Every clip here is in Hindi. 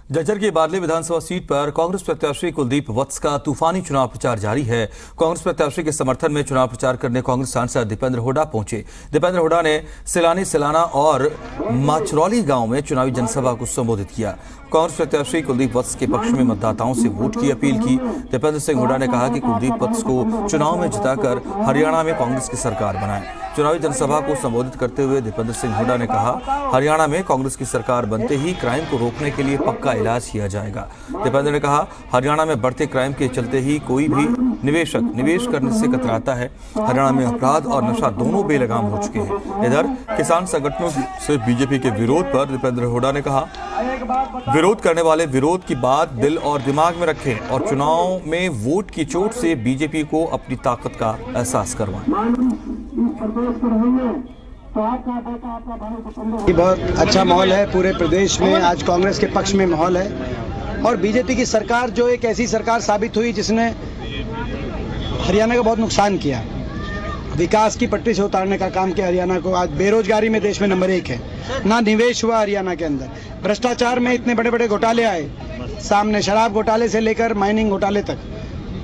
झज्जर की बारली विधानसभा सीट पर कांग्रेस प्रत्याशी कुलदीप वत्स का तूफानी चुनाव प्रचार जारी है। कांग्रेस प्रत्याशी के समर्थन में चुनाव प्रचार करने कांग्रेस सांसद दीपेंद्र हुड्डा पहुंचे। दीपेंद्र हुड्डा ने सिलाना और माचरौली गांव में चुनावी जनसभा को संबोधित किया। कांग्रेस प्रत्याशी कुलदीप वत्स के पक्ष में मतदाताओं से वोट की अपील की। दीपेंद्र सिंह हुड्डा ने कहा कि कुलदीप वत्स को चुनाव में जिताकर हरियाणा में कांग्रेस की सरकार बनाए। चुनावी जनसभा को संबोधित करते हुए दीपेंद्र सिंह हुड्डा ने कहा, हरियाणा में कांग्रेस की सरकार बनते ही क्राइम को रोकने के लिए पक्का इलाज किया जाएगा। दीपेंद्र ने कहा, हरियाणा में बढ़ते क्राइम के चलते ही कोई भी निवेशक निवेश करने से कतराता है। हरियाणा में अपराध और नशा दोनों बेलगाम हो चुके हैं। इधर किसान संगठनों से बीजेपी के विरोध पर दीपेंद्र हुड्डा ने कहा, विरोध करने वाले विरोध की बात दिल और दिमाग में रखें और चुनाव में वोट की चोट से बीजेपी को अपनी ताकत का एहसास करवाएं। बहुत अच्छा माहौल है पूरे प्रदेश में। आज कांग्रेस के पक्ष में माहौल है और बीजेपी की सरकार जो एक ऐसी सरकार साबित हुई जिसने हरियाणा का बहुत नुकसान किया, विकास की पटरी से उतारने का काम किया हरियाणा को। आज बेरोजगारी में देश में नंबर 1 है, ना निवेश हुआ हरियाणा के अंदर। भ्रष्टाचार में इतने बड़े बड़े घोटाले आए सामने, शराब घोटाले से लेकर माइनिंग घोटाले तक।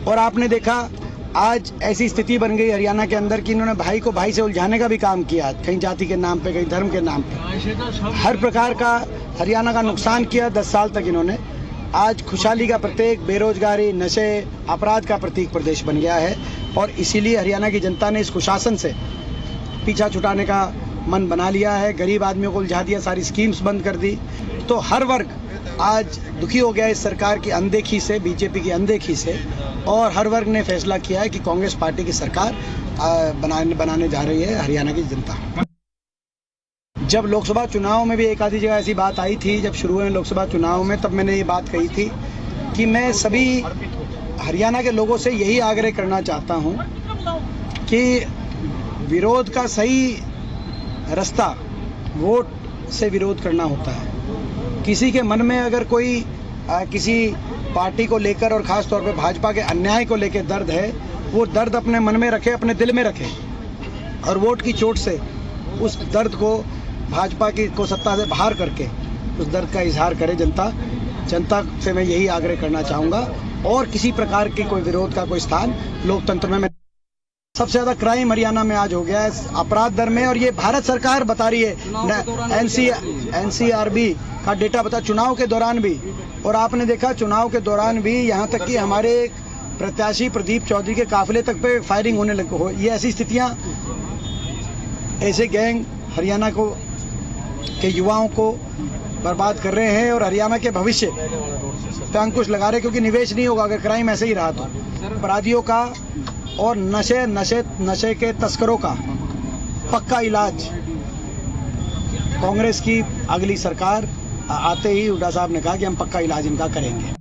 और आपने देखा आज ऐसी स्थिति बन गई हरियाणा के अंदर कि इन्होंने भाई को भाई से उलझाने का भी काम किया, कहीं जाति के नाम पे, कहीं धर्म के नाम पे। हर प्रकार का हरियाणा का नुकसान किया 10 साल तक इन्होंने। आज खुशहाली का प्रतीक, बेरोजगारी, नशे, अपराध का प्रतीक प्रदेश बन गया है और इसीलिए हरियाणा की जनता ने इस कुशासन से पीछा छुटाने का मन बना लिया है। गरीब आदमियों को उलझा दिया, सारी स्कीम्स बंद कर दी। तो हर वर्ग आज दुखी हो गया इस सरकार की अनदेखी से, बीजेपी की अनदेखी से, और हर वर्ग ने फैसला किया है कि कांग्रेस पार्टी की सरकार बनाने जा रही है हरियाणा की जनता। जब लोकसभा चुनाव में भी एक आधी जगह ऐसी बात आई थी, जब शुरू हुए लोकसभा चुनाव में, तब मैंने ये बात कही थी कि मैं सभी हरियाणा के लोगों से यही आग्रह करना चाहता हूँ कि विरोध का सही रास्ता वोट से विरोध करना होता है। किसी के मन में अगर कोई किसी पार्टी को लेकर और ख़ास तौर पे भाजपा के अन्याय को लेकर दर्द है, वो दर्द अपने मन में रखे, अपने दिल में रखे और वोट की चोट से उस दर्द को भाजपा को सत्ता से बाहर करके उस दर्द का इजहार करे जनता से मैं यही आग्रह करना चाहूँगा। और किसी प्रकार के कोई विरोध का कोई स्थान लोकतंत्र में सबसे ज़्यादा क्राइम हरियाणा में आज हो गया है अपराध दर में, और ये भारत सरकार बता रही है। NCRB का डेटा बता चुनाव के दौरान भी, और आपने देखा चुनाव के दौरान भी यहाँ तक कि हमारे प्रत्याशी प्रदीप चौधरी के काफिले तक पे फायरिंग होने लगी हो। ये ऐसी स्थितियाँ, ऐसे गैंग हरियाणा को के युवाओं को बर्बाद कर रहे हैं और हरियाणा के भविष्य पे अंकुश लगा रहे हैं, क्योंकि निवेश नहीं होगा अगर क्राइम ऐसे ही रहा तो। अपराधियों का और नशे के तस्करों का पक्का इलाज कांग्रेस की अगली सरकार आते ही हुड्डा साहब ने कहा कि हम पक्का इलाज इनका करेंगे।